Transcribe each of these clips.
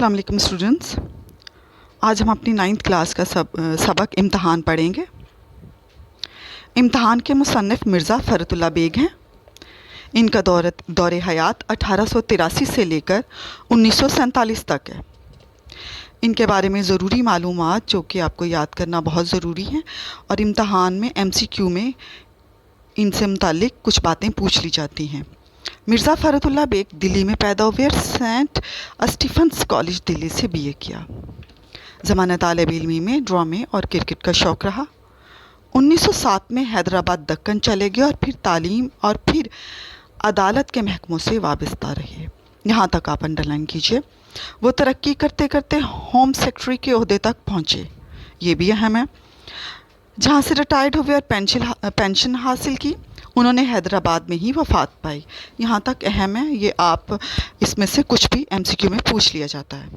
अस्सलाम वालेकुम स्टूडेंट्स। आज हम अपनी 9th क्लास का सबक इम्तहान पढ़ेंगे। इम्तहान के मुसन्निफ़ मिर्ज़ा फ़रतुल्लाह बेग हैं। इनका दौरे हयात 1883 से लेकर 1947 तक है। इनके बारे में ज़रूरी मालूमात जो कि आपको याद करना बहुत ज़रूरी है और इम्तहान में MCQ में इनसे मुताल्लिक़ कुछ बातें पूछ ली जाती हैं। मिर्ज़ा फ़रतुल्लाह बेग दिल्ली में पैदा हुए और सेंट स्टीफन्स कॉलेज दिल्ली से BA किया। ज़माना तालिब इल्मी में ड्रामे और क्रिकेट का शौक़ रहा। 1907 में हैदराबाद दक्कन चले गए और फिर तालीम और फिर अदालत के महकमों से वाबस्ता रहे। यहाँ तक आप अंडरलाइन कीजिए। वो तरक्की करते करते होम सेक्रेटरी के ओहदे तक पहुँचे, ये भी अहम है। जहाँ से रिटायर्ड हुए और पेंशन हासिल की, उन्होंने हैदराबाद में ही वफ़ात पाई। यहाँ तक अहम है, ये आप इसमें से कुछ भी MCQ में पूछ लिया जाता है।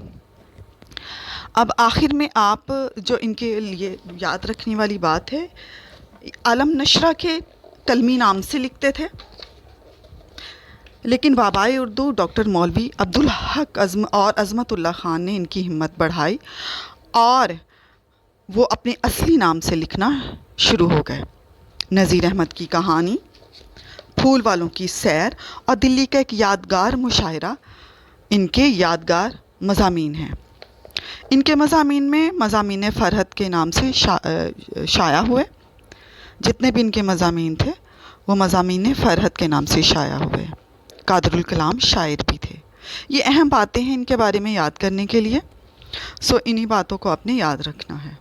अब आखिर में आप जो इनके लिए याद रखने वाली बात है, आलम नशरा के कलमी नाम से लिखते थे, लेकिन बाबाए उर्दू डॉक्टर मौलवी अब्दुल हक और अज़मतुल्लाह ख़ान ने इनकी हिम्मत बढ़ाई और वो अपने असली नाम से लिखना शुरू हो गए। नज़ीर अहमद की कहानी, फूल वालों की सैर और दिल्ली का एक यादगार मुशायरा इनके यादगार मज़ामीन हैं। इनके मज़ामीन में मज़ामीन फ़रहत के नाम से शाया हुए। जितने भी इनके मज़ामीन थे वो मज़ामीन फ़रहत के नाम से शाया हुए। कादरुल कलाम शायर भी थे। ये अहम बातें हैं इनके बारे में याद करने के लिए, सो इन्हीं बातों को आपने याद रखना है।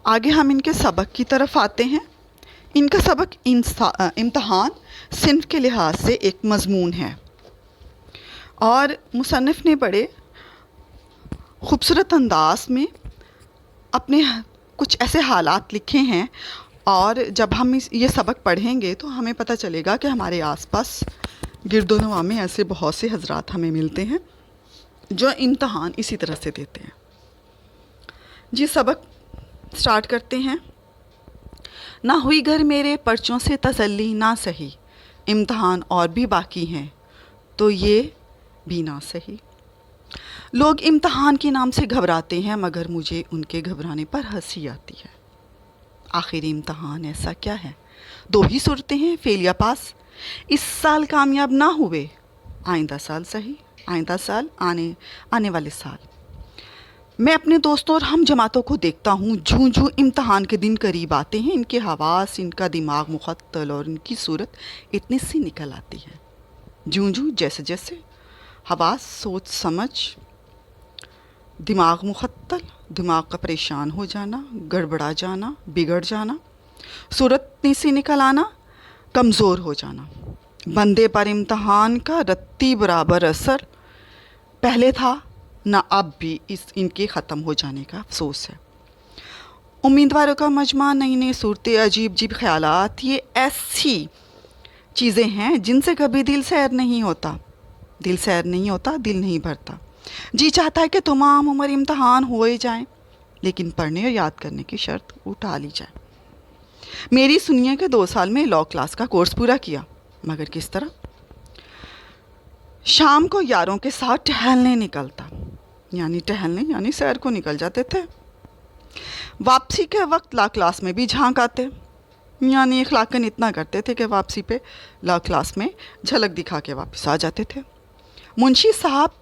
आगे हम इनके सबक की तरफ आते हैं। इनका सबक इम्तहान सिन्फ के लिहाज से एक मज़मून है और मुसन्निफ़ ने बड़े ख़ूबसूरत अंदाज में अपने कुछ ऐसे हालात लिखे हैं और जब हम ये सबक पढ़ेंगे तो हमें पता चलेगा कि हमारे आसपास गिरदोनवा में ऐसे बहुत से हज़रात हमें मिलते हैं जो इम्तहान इसी तरह से देते हैं। जी, सबक स्टार्ट करते हैं। ना हुई घर मेरे पर्चों से तसल्ली ना सही, इम्तहान और भी बाकी हैं तो ये भी ना सही। लोग इम्तहान के नाम से घबराते हैं मगर मुझे उनके घबराने पर हंसी आती है। आखिर इम्तहान ऐसा क्या है? दो ही सूरतें हैं, फेल या पास। इस साल कामयाब ना हुए, आइंदा साल सही, आइंदा साल आने वाले साल। मैं अपने दोस्तों और हम जमातों को देखता हूँ, जूं जूं इम्तहान के दिन करीब आते हैं, इनके हवास, इनका दिमाग मुख्तल और इनकी सूरत इतनी सी निकल आती है। जूं जूं जैसे जैसे हवास, सोच समझ, दिमाग मुख्तल, दिमाग का परेशान हो जाना, गड़बड़ा जाना, बिगड़ जाना, सूरत इतनी सी निकल आना, कमज़ोर हो जाना। बंदे पर इम्तहान का रत्ती बराबर असर पहले था ना अब भी इनके ख़त्म हो जाने का अफसोस है। उम्मीदवारों का मजमा, नई नई सूरतें, अजीब अजीब ख़यालात, ये ऐसी चीज़ें हैं जिनसे कभी दिल सैर नहीं होता। दिल सैर नहीं होता, दिल नहीं भरता। जी चाहता है कि तमाम उम्र इम्तहान होए जाएं, लेकिन पढ़ने और याद करने की शर्त उठा ली जाए। मेरी सुनिए कि 2 साल में लॉ क्लास का कोर्स पूरा किया, मगर किस तरह? शाम को यारों के साथ टहलने निकलता, यानी सैर को निकल जाते थे। वापसी के वक्त लॉ क्लास में भी झांक आते, यानी इखलाकन इतना करते थे कि वापसी पे लॉ क्लास में झलक दिखा के वापस आ जाते थे। मुंशी साहब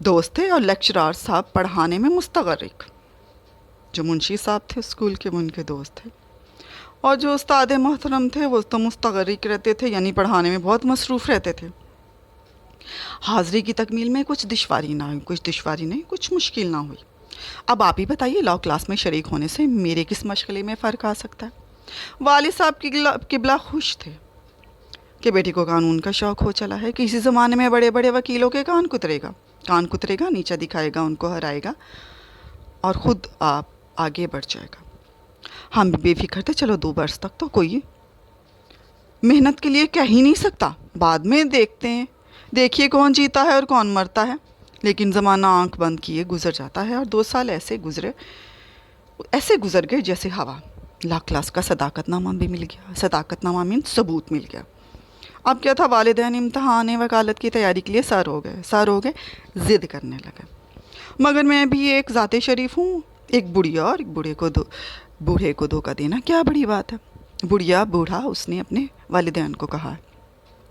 दोस्त थे और लेक्चरार साहब पढ़ाने में मुस्तगरिक। जो मुंशी साहब थे स्कूल के, वो उनके दोस्त थे, और जो उस्ताद मोहतरम थे वो तो मुस्तगरिक रहते थे, यानी पढ़ाने में बहुत मसरूफ़ रहते थे। हाज़री की तकमील में कुछ दुश्वारी नहीं, कुछ मुश्किल ना हुई। अब आप ही बताइए, लॉ क्लास में शरीक होने से मेरे किस मशगले में फ़र्क आ सकता है? वालिद साहब किबला खुश थे कि बेटी को कानून का शौक़ हो चला है। किसी ज़माने में बड़े बड़े वकीलों के कान कुतरेगा, नीचा दिखाएगा, उनको हराएगा और ख़ुद आप आगे बढ़ जाएगा। हम बेफिक्र थे, चलो 2 बरस तक तो कोई मेहनत के लिए कह ही नहीं सकता, बाद में देखते हैं, देखिए कौन जीता है और कौन मरता है। लेकिन ज़माना आंख बंद किए गुज़र जाता है और 2 साल ऐसे गुज़र गए जैसे हवा। लॉ क्लास का सदाकतनामा भी मिल गया। सदाकतनामा मीन सबूत मिल गया। अब क्या था, वालिदैन इम्तहान वकालत की तैयारी के लिए सार हो गए, ज़िद करने लगे। मगर मैं भी एक ज़ाते शरीफ हूँ, एक बुढ़िया और एक बूढ़े को धोखा देना क्या बड़ी बात है। बुढ़िया बूढ़ा उसने अपने वालिदैन को कहा।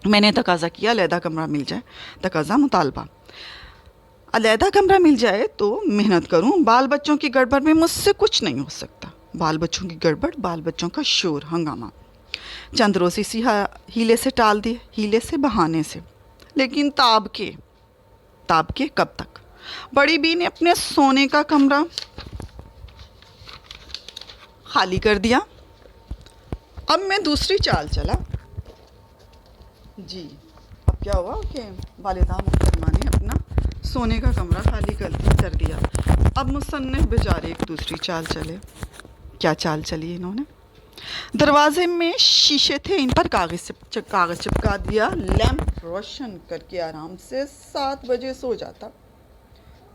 मैंने तकाज़ा किया अलहदा कमरा मिल जाए, तकाज़ा मुतालबा, अलहदा कमरा मिल जाए तो मेहनत करूं, बाल बच्चों की गड़बड़ में मुझसे कुछ नहीं हो सकता। बाल बच्चों की गड़बड़, बाल बच्चों का शोर हंगामा चंद रोज़ इसी हीले से टाल दिए, हीले से बहाने से। लेकिन ताब के कब तक। बड़ी बी ने अपने सोने का कमरा खाली कर दिया। अब मैं दूसरी चाल चला। जी, अब क्या हुआ कि वालिदा मुहतरमा ने अपना सोने का कमरा खाली कर दिया। अब मुसन्निफ बेचारे एक दूसरी चाल चले। क्या चाल चली इन्होंने। दरवाजे में शीशे थे, इन पर कागज़ चिपका दिया। लैंप रोशन करके आराम से 7 बजे सो जाता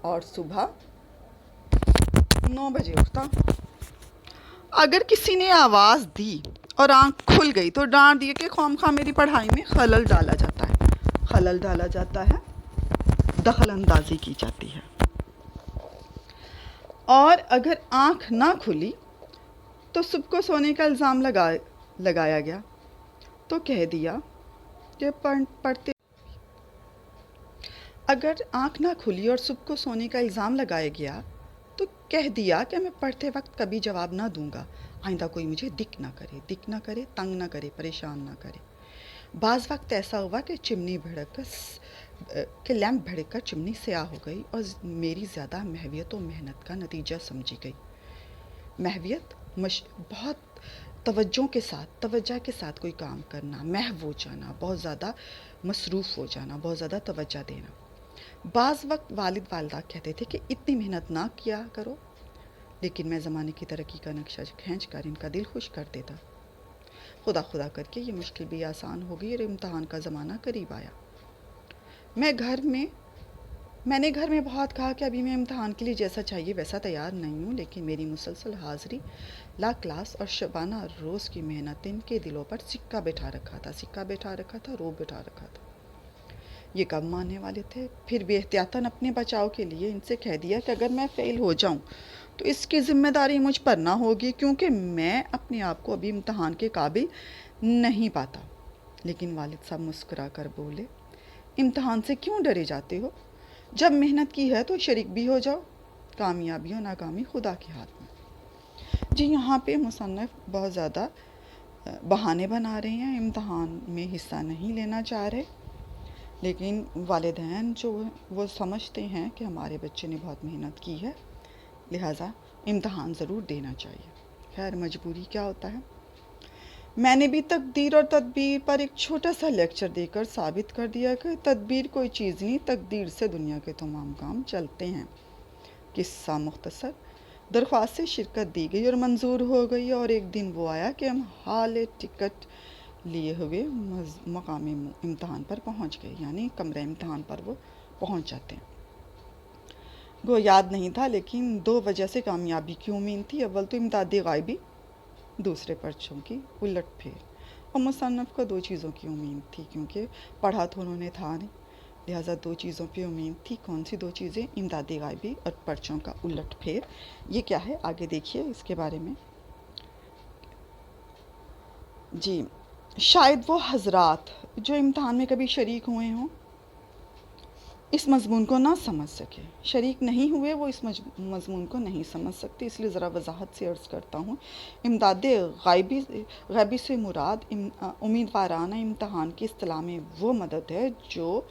और सुबह 9 बजे उठता। अगर किसी ने आवाज़ दी और आंख खुल गई तो डांट दिए कि खामखा मेरी पढ़ाई में खलल डाला जाता है, दखल अंदाजी की जाती है। और अगर आंख ना खुली तो सुबह को सोने का इल्ज़ाम लगाया गया तो कह दिया कि पढ़ते। अगर आंख ना खुली और सुबह को सोने का इल्ज़ाम लगाया गया तो कह दिया कि मैं पढ़ते वक्त कभी जवाब ना दूंगा, आइंदा कोई मुझे दिक ना करे, तंग ना करे, परेशान ना करे। बाज़ वक्त ऐसा हुआ कि लैंप भड़क कर चिमनी स्याह हो गई और मेरी ज़्यादा महवियत और मेहनत का नतीजा समझी गई। महवियत बहुत तवज्जो के साथ कोई काम करना, महव हो जाना, बहुत ज़्यादा मसरूफ़ हो जाना, बहुत ज़्यादा तवज्जो देना। बाज़ वक्त वालिद वालदा कहते थे कि इतनी मेहनत ना किया करो, लेकिन मैं ज़माने की तरक्की का नक्शा खींच कर इनका दिल खुश कर देता। खुदा करके ये मुश्किल भी आसान हो गई और इम्तहान का ज़माना करीब आया। मैंने घर में बहुत कहा कि अभी मैं इम्तहान के लिए जैसा चाहिए वैसा तैयार नहीं हूँ, लेकिन मेरी मुसलसल हाज़िरी, ला क्लास और शबाना रोज़ की मेहनत इनके दिलों पर सिक्का बैठा रखा था, रोब बैठा रखा था। ये कब मानने वाले थे। फिर भी एहतियातन अपने बचाव के लिए इनसे कह दिया कि अगर मैं फ़ेल हो जाऊं तो इसकी ज़िम्मेदारी मुझ पर ना होगी, क्योंकि मैं अपने आप को अभी इम्तहान के काबिल नहीं पाता। लेकिन वालिद साहब मुस्कुरा कर बोले, इम्तहान से क्यों डरे जाते हो, जब मेहनत की है तो शरीक भी हो जाओ, कामयाबी और नाकामी खुदा के हाथ में। जी, यहाँ पे मुसन्निफ बहुत ज़्यादा बहाने बना रहे हैं, इम्तहान में हिस्सा नहीं लेना चाह रहे, लेकिन वालिदैन जो वो समझते हैं कि हमारे बच्चे ने बहुत मेहनत की है, लिहाजा इम्तहान ज़रूर देना चाहिए। खैर, मजबूरी क्या होता है। मैंने भी तकदीर और तदबीर पर एक छोटा सा लेक्चर देकर साबित कर दिया कि तदबीर कोई चीज़ नहीं, तकदीर से दुनिया के तमाम काम चलते हैं। किस्सा मुख्तसर, दरख्वास्त से शिरकत दी गई और मंजूर हो गई, और एक दिन वो आया कि हम हाल टिकट लिए हुए मकाम इम्तहान पर पहुंच गए, यानी कमरे इम्तहान पर वो पहुंच जाते हैं। वो याद नहीं था, लेकिन 2 वजह से कामयाबी की उम्मीद थी। अव्वल तो इम्दादी गायबी, दूसरे पर्चों की उलट फेर। और मुसन्नफ़ को 2 चीज़ों की उम्मीद थी, क्योंकि पढ़ा तो उन्होंने था नहीं, लिहाजा 2 चीज़ों पे उम्मीद थी। कौन सी 2 चीज़ें, इमदादी गायबी और पर्चों का उलट फेर। ये क्या है, आगे देखिए इसके बारे में। जी, शायद वो हजरात जो इम्तहान में कभी शरीक हुए हों इस मज़मून को ना समझ सके, शरीक नहीं हुए वो इस मज़मून को नहीं समझ सकते, इसलिए ज़रा वजाहत से अर्ज़ करता हूँ। इमदाद गायबी से मुराद उम्मीदवाराना इम्तहान की इस्तिलाह में वो मदद है जो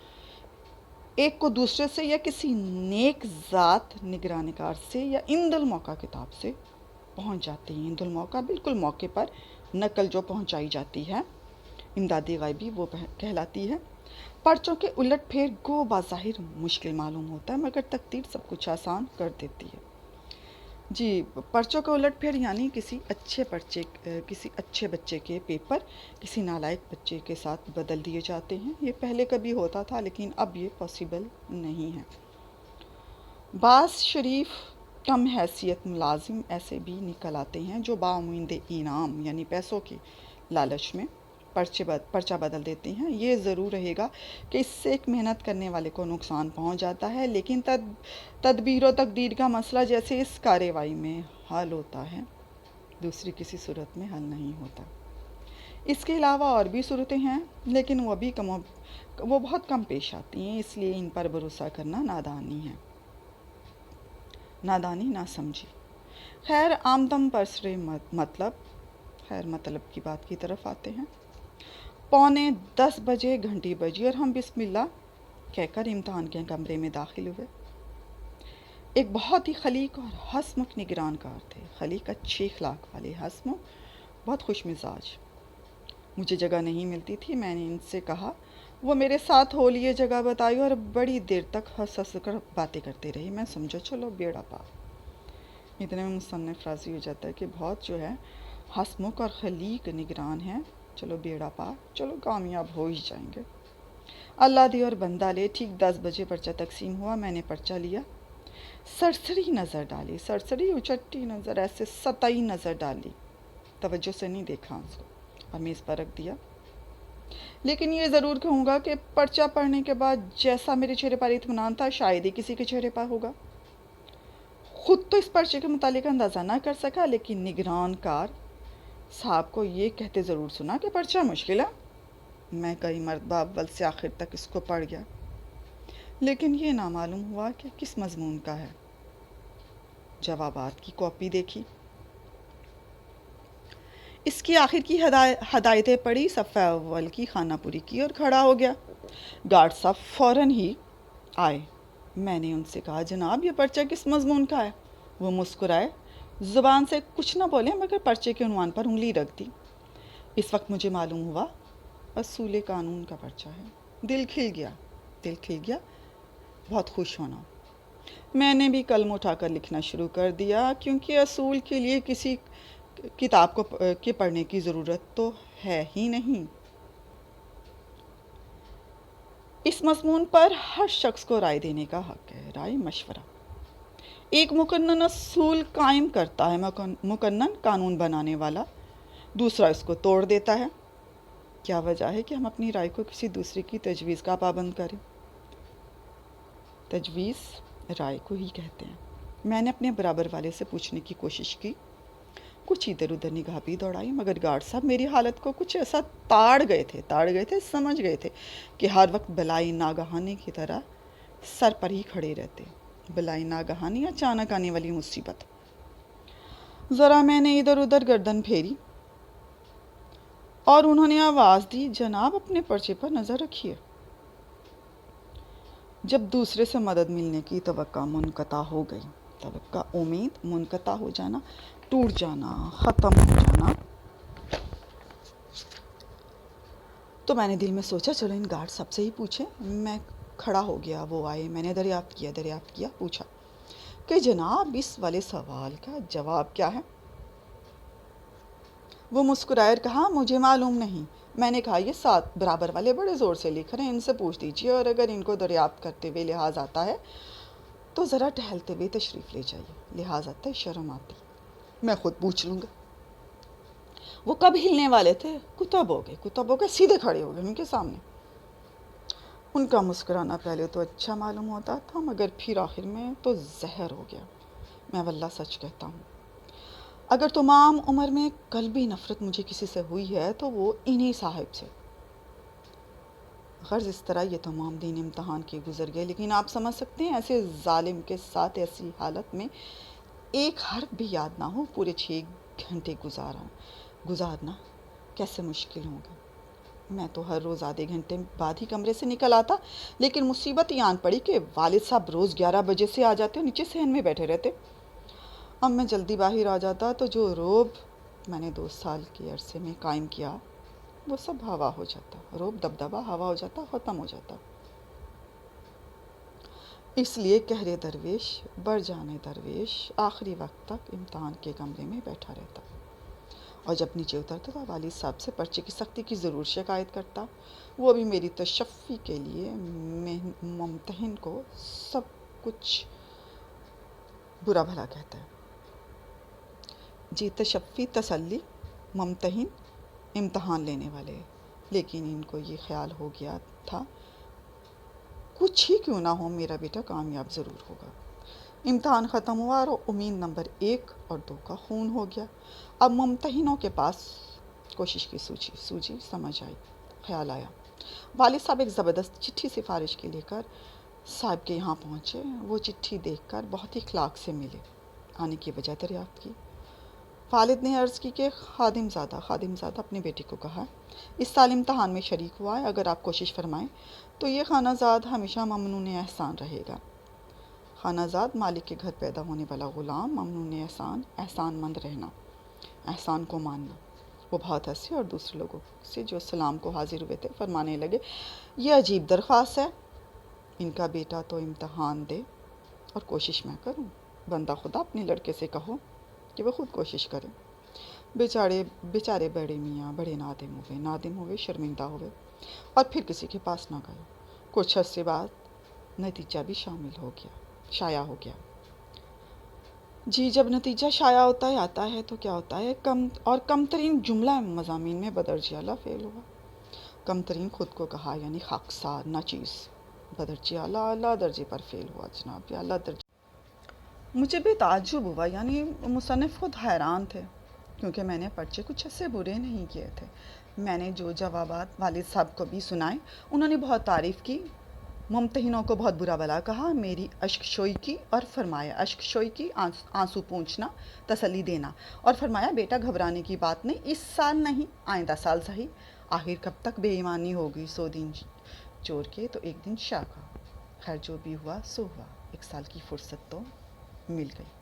एक को दूसरे से या किसी नेक ज़ात निगरानिकार से या इंदल मौका किताब से पहुँच जाती हैं। इंदल मौका बिल्कुल मौके पर नकल जो पहुँचाई जाती है, इमदादी गायबी वो कहलाती है। पर्चों के उलट फेर गो बाज़ाहिर मुश्किल मालूम होता है, मगर तकदीर सब कुछ आसान कर देती है। जी, पर्चों का उलट फेर यानी किसी अच्छे बच्चे के पेपर किसी नालायक बच्चे के साथ बदल दिए जाते हैं। ये पहले कभी होता था, लेकिन अब ये पॉसिबल नहीं है। बास शरीफ कम हैसियत मुलाजिम ऐसे भी निकल आते हैं जो बाउमीद इनाम यानी पैसों के लालच में پرچہ بدل دیتے ہیں۔ یہ ضرور رہے گا کہ اس سے ایک محنت کرنے والے کو نقصان پہنچ جاتا ہے، لیکن تدبیر و تقدیر کا مسئلہ جیسے اس کارروائی میں حل ہوتا ہے، دوسری کسی صورت میں حل نہیں ہوتا۔ اس کے علاوہ اور بھی صورتیں ہیں، لیکن وہ بہت کم پیش آتی ہیں، اس لیے ان پر بھروسہ کرنا نادانی نہ سمجھی۔ خیر، آمدم پر سرے مطلب کی بات کی طرف آتے ہیں۔ 9:45 بجے گھنٹی بجی اور ہم بسم اللہ کہہ کر امتحان کے کمرے میں داخل ہوئے۔ ایک بہت ہی خلیق اور ہنسمکھ نگران کار تھے۔ خلیق اچھے اخلاق والے، ہنسمکھ بہت خوش مزاج۔ مجھے جگہ نہیں ملتی تھی، میں نے ان سے کہا، وہ میرے ساتھ ہو لیے جگہ بتائی اور بڑی دیر تک ہنس کر باتیں کرتے رہے۔ میں سمجھا چلو بیڑا پار۔ اتنے میں مصنف راضی ہو جاتا ہے کہ بہت جو ہے ہنسمکھ اور خلیق نگران ہیں، چلو بیڑا پار، چلو کامیاب ہو ہی جائیں گے۔ اللہ دے اور بندہ لے۔ ٹھیک 10 بجے پرچہ تقسیم ہوا، میں نے پرچہ لیا، سرسری نظر ڈالی، سرسری اچٹی نظر، ایسے سطحی نظر ڈالی، توجہ سے نہیں دیکھا اس کو، اور میز پر رکھ دیا۔ لیکن یہ ضرور کہوں گا کہ پرچہ پڑھنے کے بعد جیسا میرے چہرے پر اطمینان تھا، شاید ہی کسی کے چہرے پر ہوگا۔ خود تو اس پرچے کے متعلق اندازہ نہ کر سکا، لیکن نگران کار صاحب کو یہ کہتے ضرور سنا کہ پرچہ مشکل ہے۔ میں کئی مرتبہ اول سے آخر تک اس کو پڑھ گیا، لیکن یہ نامعلوم ہوا کہ کس مضمون کا ہے۔ جوابات کی کاپی دیکھی، اس کی آخر کی ہدایتیں پڑھی، صفحہ اول کی خانہ پوری کی اور کھڑا ہو گیا۔ گارڈ صاحب فوراً ہی آئے۔ میں نے ان سے کہا، جناب یہ پرچہ کس مضمون کا ہے؟ وہ مسکرائے، زبان سے کچھ نہ بولے مگر پرچے کے عنوان پر انگلی رکھ دی۔ اس وقت مجھے معلوم ہوا اصول قانون کا پرچہ ہے۔ دل کھل گیا، بہت خوش ہونا۔ میں نے بھی قلم اٹھا کر لکھنا شروع کر دیا، کیونکہ اصول کے لیے کسی کتاب کے پڑھنے کی ضرورت تو ہے ہی نہیں۔ اس مضمون پر ہر شخص کو رائے دینے کا حق ہے، رائے مشورہ۔ ایک مقنن اصول قائم کرتا ہے مقنن قانون بنانے والا، دوسرا اس کو توڑ دیتا ہے۔ کیا وجہ ہے کہ ہم اپنی رائے کو کسی دوسرے کی تجویز کا پابند کریں؟ تجویز رائے کو ہی کہتے ہیں۔ میں نے اپنے برابر والے سے پوچھنے کی کوشش کی، کچھ ادھر ادھر نگاہ بھی دوڑائی، مگر گارڈ صاحب میری حالت کو کچھ ایسا تاڑ گئے تھے، سمجھ گئے تھے کہ ہر وقت بلائی ناگہانی کی طرح سر پر ہی کھڑے رہتے۔ بلائی ناگہانی، اچانک آنے والی مصیبت۔ ذرا میں نے ادھر ادھر گردن پھیری اور انہوں نے آواز دی، جناب اپنے پرچے پر نظر رکھیے۔ جب دوسرے سے مدد ملنے کی توقع منقطع ہو گئی، امید منقطع ہو جانا، ٹوٹ جانا، ختم ہو جانا، تو میں نے دل میں سوچا چلو ان گارڈ صاحب سے ہی پوچھیں۔ میں کھڑا ہو گیا، وہ آئے، میں نے دریافت کیا، پوچھا کہ جناب اس والے سوال کا جواب کیا ہے؟ وہ مسکرائے اور کہا، مجھے معلوم نہیں۔ میں نے کہا، یہ 7 برابر والے بڑے زور سے لکھ رہے ہیں، ان سے پوچھ دیجئے، اور اگر ان کو دریافت کرتے ہوئے لحاظ آتا ہے تو ذرا ٹہلتے ہوئے تشریف لے جائیے، لحاظ آتا ہے، شرم آتی، میں خود پوچھ لوں گا۔ وہ کب ہلنے والے تھے، کتب ہو گئے، سیدھے کھڑے ہو گئے ان کے سامنے۔ ان کا مسکرانا پہلے تو اچھا معلوم ہوتا تھا، مگر پھر آخر میں تو زہر ہو گیا۔ میں واللہ سچ کہتا ہوں، اگر تمام عمر میں قلبی نفرت مجھے کسی سے ہوئی ہے تو وہ انہی صاحب سے۔ غرض اس طرح یہ تمام دن امتحان کے گزر گئے، لیکن آپ سمجھ سکتے ہیں ایسے ظالم کے ساتھ ایسی حالت میں ایک حرف بھی یاد نہ ہو، پورے 6 گھنٹے گزارنا کیسے مشکل ہوگا۔ میں تو ہر روز آدھے گھنٹے بعد ہی کمرے سے نکل آتا، لیکن مصیبت یہ آن پڑی کہ والد صاحب روز 11 بجے سے آ جاتے اور نیچے صحن میں بیٹھے رہتے۔ اب میں جلدی باہر آ جاتا تو جو روب میں نے 2 سال کے عرصے میں قائم کیا وہ سب ہوا ہو جاتا، روب دبدبا ہوا ہو جاتا، ختم ہو جاتا۔ اس لیے کہرے درویش بڑھ جانے درویش آخری وقت تک امتحان کے کمرے میں بیٹھا رہتا، اور جب نیچے اترتا تو والد صاحب سے پرچے کی سختی کی ضرور شکایت کرتا۔ وہ بھی میری تشفی کے لیے ممتحن کو سب کچھ برا بھلا کہتا ہے۔ جی، تشفی، تسلی، ممتحن، امتحان لینے والے، لیکن ان کو یہ خیال ہو گیا تھا کچھ ہی کیوں نہ ہو میرا بیٹا کامیاب ضرور ہوگا۔ امتحان ختم ہوا اور امید نمبر 1 اور 2 کا خون ہو گیا۔ اب ممتحنوں کے پاس کوشش کی سوجی سمجھ آئی، خیال آیا۔ والد صاحب ایک زبردست چٹھی سفارش کے لے کر صاحب کے یہاں پہنچے۔ وہ چٹھی دیکھ کر بہت اخلاق سے ملے، آنے کی وجہ دریافت کی۔ والد نے عرض کی کہ خادم زادہ اپنے بیٹے کو کہا اس سال امتحان میں شریک ہوا ہے، اگر آپ کوشش فرمائیں تو یہ خانہ زاد ہمیشہ ممنون احسان رہے گا۔ خانہ زاد مالک کے گھر پیدا ہونے والا غلام، ممنون احسان مند رہنا، احسان کو ماننا۔ وہ بہت ہنسے اور دوسرے لوگوں سے جو سلام کو حاضر ہوئے تھے فرمانے لگے، یہ عجیب درخواست ہے، ان کا بیٹا تو امتحان دے اور کوشش میں کروں۔ بندہ خدا اپنے لڑکے سے کہو کہ وہ خود کوشش کرے۔ بیچارے بڑے میاں بڑے نادم ہوئے، شرمندہ ہوئے اور پھر کسی کے پاس نہ گئے۔ کچھ عرصے بعد نتیجہ بھی شائع ہو گیا۔ جی جب نتیجہ شائع ہوتا ہے آتا ہے تو کیا ہوتا ہے، کم ترین جملہ مضامین میں بدرجہ اعلیٰ فیل ہوا۔ کم ترین خود کو کہا یعنی خاکسار ناچیز، بدرجہ اعلیٰ درجے پر فیل ہوا جناب، اعلیٰ درجے۔ مجھے بھی تعجب ہوا، یعنی مصنف خود حیران تھے، کیونکہ میں نے پرچے کچھ ایسے برے نہیں کیے تھے۔ میں نے جو جوابات والد صاحب کو بھی سنائے، انہوں نے بہت تعریف کی، ممتحنوں کو بہت برا بھلا کہا، میری اشک شوئی کی اور فرمایا، اشک شوئی کی آنسو پونچھنا، تسلی دینا، اور فرمایا بیٹا گھبرانے کی بات نہیں، اس سال نہیں آئندہ سال صحیح، آخر کب تک بے ایمانی ہوگی، 100 دن چور کے تو ایک دن شاہ کا، خیر جو بھی ہوا سو ہوا، 1 سال کی فرصت تو مل گئی۔